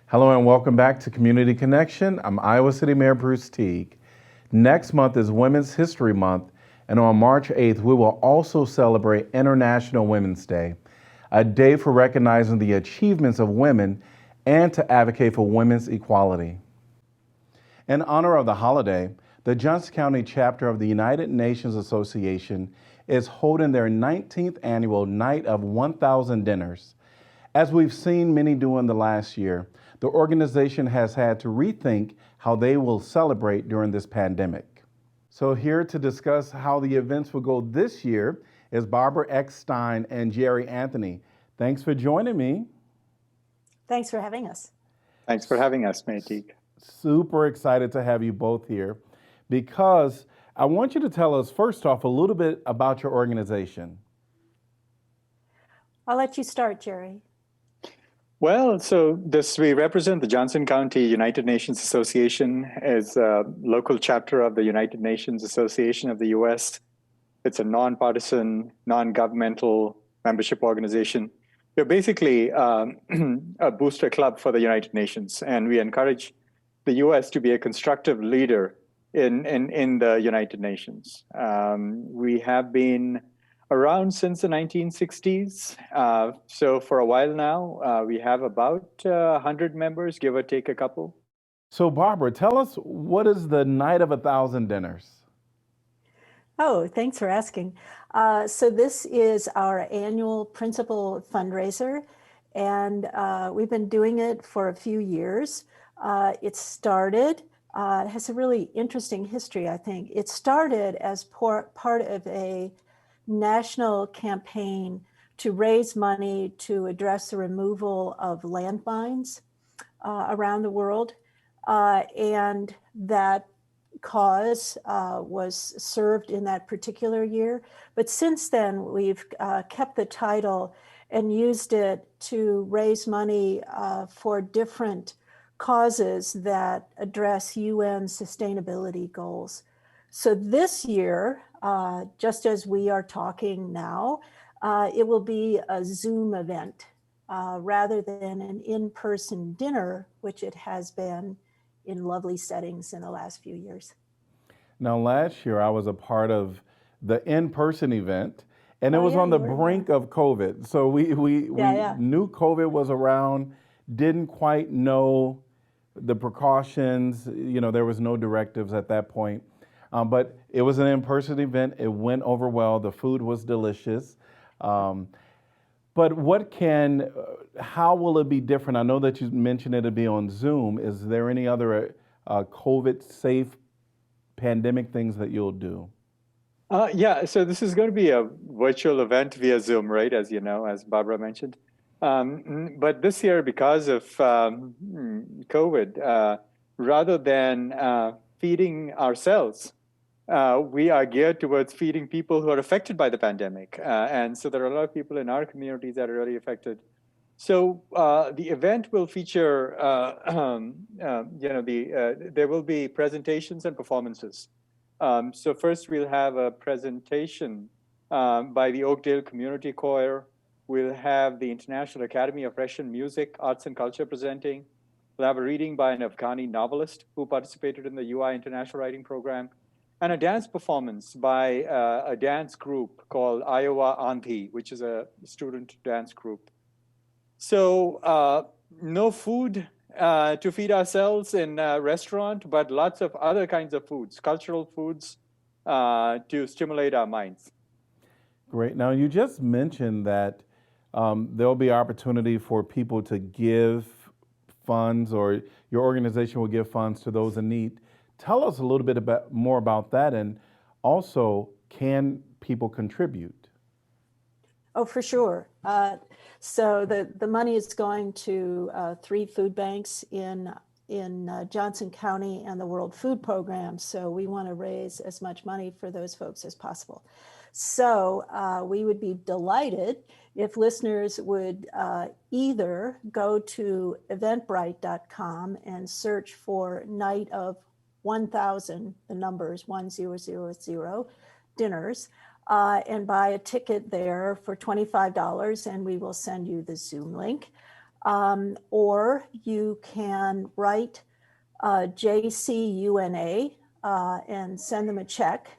Hello and welcome back to Community Connection. I'm Iowa City Mayor Bruce Teague. Next month is Women's History Month, and on March 8th, we will also celebrate International Women's Day, a day for recognizing the achievements of women and to advocate for women's equality. In honor of the holiday, the Johnson County chapter of the United Nations Association is holding their 19th annual Night of 1,000 Dinners. As we've seen many do in the last year, the organization has had to rethink how they will celebrate during this pandemic. So here to discuss how the events will go this year is Barbara Eckstein and Jerry Anthony. Thanks for joining me. Thanks for having us. Thanks for having us, Mayor Teague. Super excited to have you both here because I want you to tell us first off a little bit about your organization. I'll let you start, Jerry. Well, we represent the Johnson County United Nations Association as a local chapter of the United Nations Association of the U.S. It's a nonpartisan, non-governmental membership organization. We're basically a booster club for the United Nations, and we encourage the U.S. to be a constructive leader in the United Nations. We have been around since the 1960s. So for a while now, we have about 100 members, give or take a couple. So Barbara, tell us, what is the Night of 1,000 Dinners? Oh, thanks for asking. So this is our annual principal fundraiser, and we've been doing it for a few years. It has a really interesting history, I think. It started as part of a national campaign to raise money to address the removal of landmines around the world. And that cause was served in that particular year. But since then, we've kept the title and used it to raise money for different causes that address UN sustainability goals. So this year, just as we are talking now, it will be a Zoom event rather than an in-person dinner, which it has been in lovely settings in the last few years. Now, last year I was a part of the in-person event, and it was on the brink of COVID. So we knew COVID was around, didn't quite know the precautions. You know, there was no directives at that point. But it was an in-person event. It went over well. The food was delicious. But how will it be different? I know that you mentioned it'll be on Zoom. Is there any other COVID-safe pandemic things that you'll do? So this is going to be a virtual event via Zoom, right? As you know, as Barbara mentioned. But this year, because of COVID, rather than feeding ourselves, we are geared towards feeding people who are affected by the pandemic. And so there are a lot of people in our communities that are really affected. So the event will feature, there will be presentations and performances. So first we'll have a presentation by the Oakdale Community Choir. We'll have the International Academy of Russian Music, Arts and Culture presenting. We'll have a reading by an Afghani novelist who participated in the UI International Writing Program, and a dance performance by a dance group called Iowa Andhi, which is a student dance group. So no food to feed ourselves in a restaurant, but lots of other kinds of foods, cultural foods to stimulate our minds. Great. Now, you just mentioned that there'll be opportunity for people to give funds, or your organization will give funds to those in need. Tell us a little bit more about that, and also, can people contribute? Oh, for sure. So the money is going to 3 food banks in Johnson County and the World Food Program. So we want to raise as much money for those folks as possible. So we would be delighted if listeners would either go to eventbrite.com and search for Night of 1,000, the numbers 1000 dinners, and buy a ticket there for $25, and we will send you the Zoom link. Or you can write JCUNA and send them a check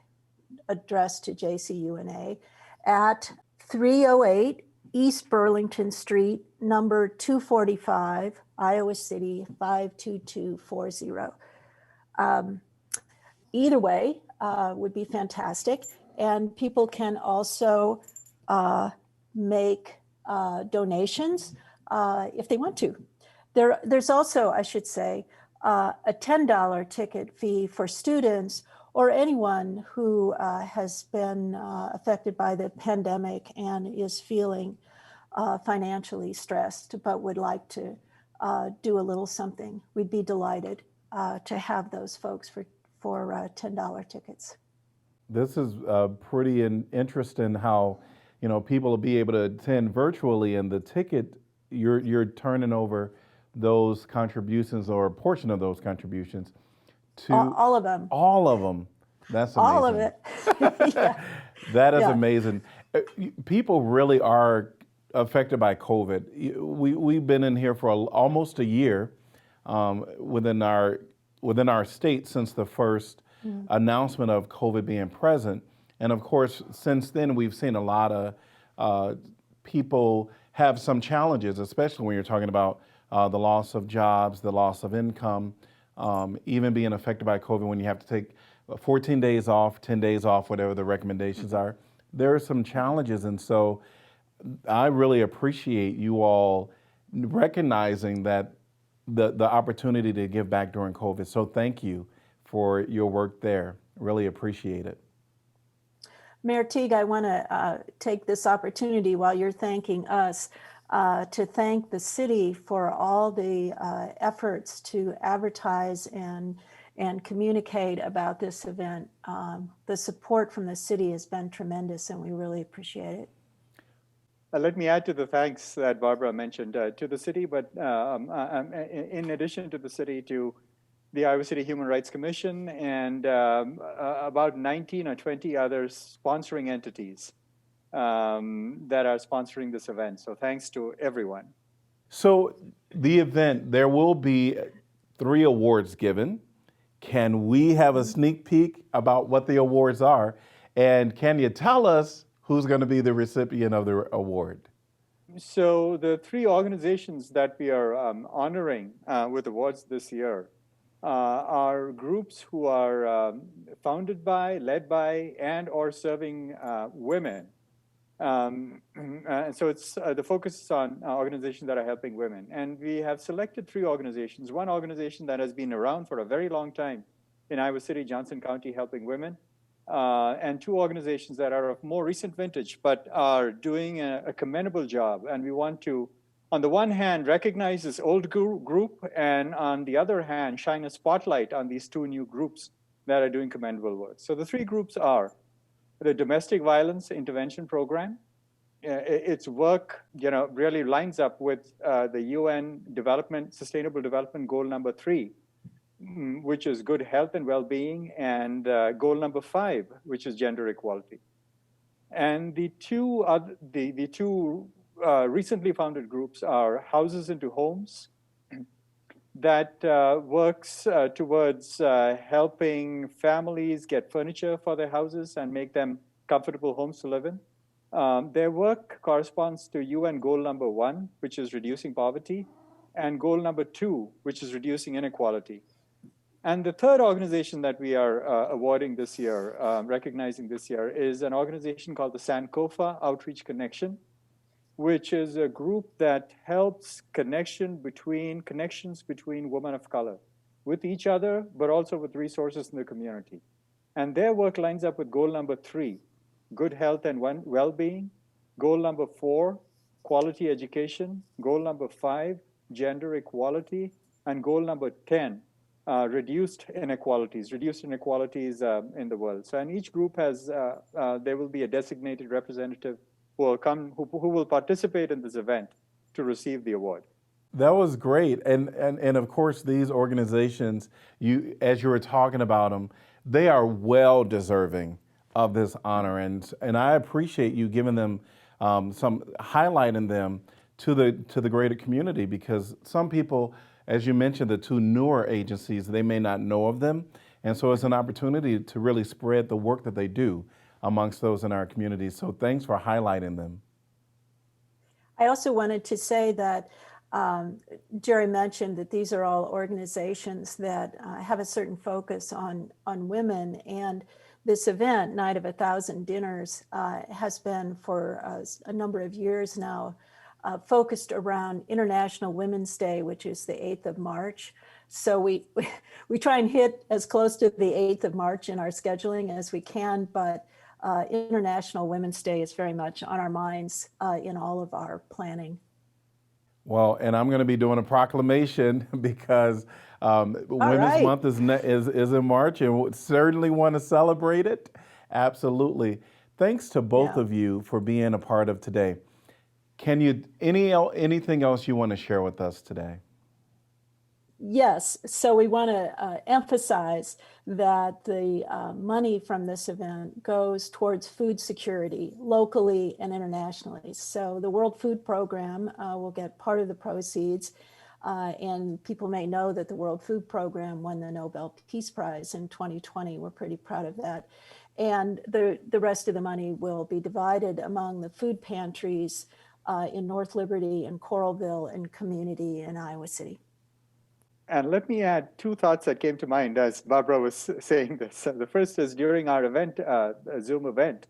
addressed to JCUNA at 308 East Burlington Street, number 245, Iowa City 52240. Either way would be fantastic. And people can also make donations if they want to. There's also, I should say, a $10 ticket fee for students or anyone who has been affected by the pandemic and is feeling financially stressed, but would like to do a little something. We'd be delighted to have those folks for $10 tickets. This is pretty interesting how, people will be able to attend virtually, and the ticket, you're turning over those contributions or a portion of those contributions to all of them. All of them. That's amazing. All of it. Yeah. That is Yeah. amazing. People really are affected by COVID. We've been in here for almost a year within our state since the first announcement of COVID being present. And of course, since then, we've seen a lot of people have some challenges, especially when you're talking about the loss of jobs, the loss of income, even being affected by COVID when you have to take 14 days off, 10 days off, whatever the recommendations are. There are some challenges. And so I really appreciate you all recognizing that the opportunity to give back during COVID. So thank you for your work there. Really appreciate it. Mayor Teague, I want to take this opportunity while you're thanking us to thank the city for all the efforts to advertise and communicate about this event. The support from the city has been tremendous, and we really appreciate it. Let me add to the thanks that Barbara mentioned to the city, but in addition to the city, to the Iowa City Human Rights Commission and about 19 or 20 other sponsoring entities that are sponsoring this event. So thanks to everyone. So the event, there will be 3 awards given. Can we have a sneak peek about what the awards are? And can you tell us who's going to be the recipient of the award? So the 3 organizations that we are honoring with awards this year are groups who are founded by, led by, and or serving women. So it's the focus is on organizations that are helping women. And we have selected 3 organizations. One organization that has been around for a very long time in Iowa City, Johnson County, helping women. And 2 organizations that are of more recent vintage, but are doing a commendable job. And we want to, on the one hand, recognize this old group, and on the other hand, shine a spotlight on these 2 new groups that are doing commendable work. So the 3 groups are the Domestic Violence Intervention Program. Its work, really lines up with the UN Sustainable Development Goal number 3, which is good health and well-being, and goal number 5, which is gender equality. And the two recently founded groups are Houses into Homes, that works towards helping families get furniture for their houses and make them comfortable homes to live in. Their work corresponds to UN goal number 1, which is reducing poverty, and goal number 2, which is reducing inequality. And the third organization that we are awarding this year, recognizing this year, is an organization called the Sankofa Outreach Connection, which is a group that helps connections between women of color with each other, but also with resources in the community. And their work lines up with goal number 3, good health and well-being, goal number 4, quality education, goal number 5, gender equality, and goal number 10, reduced inequalities in the world. So, and each group has, there will be a designated representative who will come, who will participate in this event to receive the award. That was great. And of course, these organizations, as you were talking about them, they are well deserving of this honor. And I appreciate you giving them some highlighting them to the greater community, because some people, as you mentioned, the two newer agencies, they may not know of them. And so it's an opportunity to really spread the work that they do amongst those in our community. So thanks for highlighting them. I also wanted to say that Jerry mentioned that these are all organizations that have a certain focus on women, and this event, Night of 1,000 Dinners, has been for a number of years now focused around International Women's Day, which is the 8th of March. So we try and hit as close to the 8th of March in our scheduling as we can, but International Women's Day is very much on our minds in all of our planning. Well, and I'm going to be doing a proclamation because Women's Month is in March, and we certainly want to celebrate it. Absolutely. Thanks to both of you for being a part of today. Can you anything else you want to share with us today? Yes, so we want to emphasize that the money from this event goes towards food security locally and internationally. So the World Food Program will get part of the proceeds, and people may know that the World Food Program won the Nobel Peace Prize in 2020. We're pretty proud of that. And the rest of the money will be divided among the food pantries in North Liberty and Coralville and community in Iowa City. And let me add two thoughts that came to mind as Barbara was saying this. The first is during our event, Zoom event,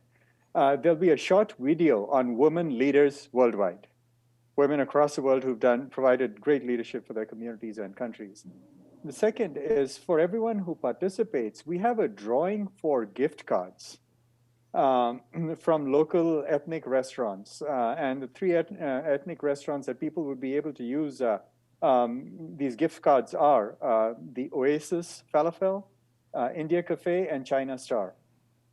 there'll be a short video on women leaders worldwide, women across the world who've provided great leadership for their communities and countries. The second is for everyone who participates, we have a drawing for gift cards from local ethnic restaurants. And the three ethnic restaurants that people would be able to use these gift cards are the Oasis Falafel, India Cafe, and China Star.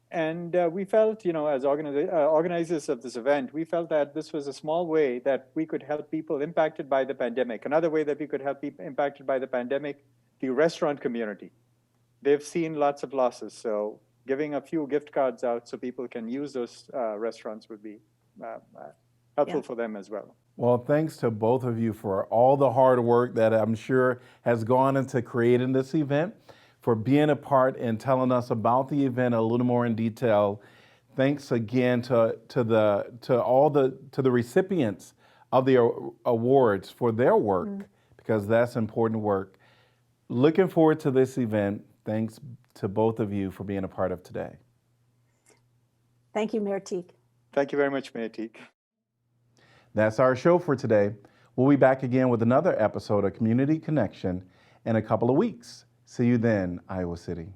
And we felt, as organizers of this event, we felt that this was a small way that we could help people impacted by the pandemic. Another way that we could help people impacted by the pandemic, the restaurant community. They've seen lots of losses, so giving a few gift cards out so people can use those restaurants would be helpful for them as well. Well, thanks to both of you for all the hard work that I'm sure has gone into creating this event, for being a part and telling us about the event a little more in detail. Thanks again to the recipients of the awards for their work, because that's important work. Looking forward to this event. Thanks to both of you for being a part of today. Thank you, Mayor Teague. Thank you very much, Mayor Teague. That's our show for today. We'll be back again with another episode of Community Connection in a couple of weeks. See you then, Iowa City.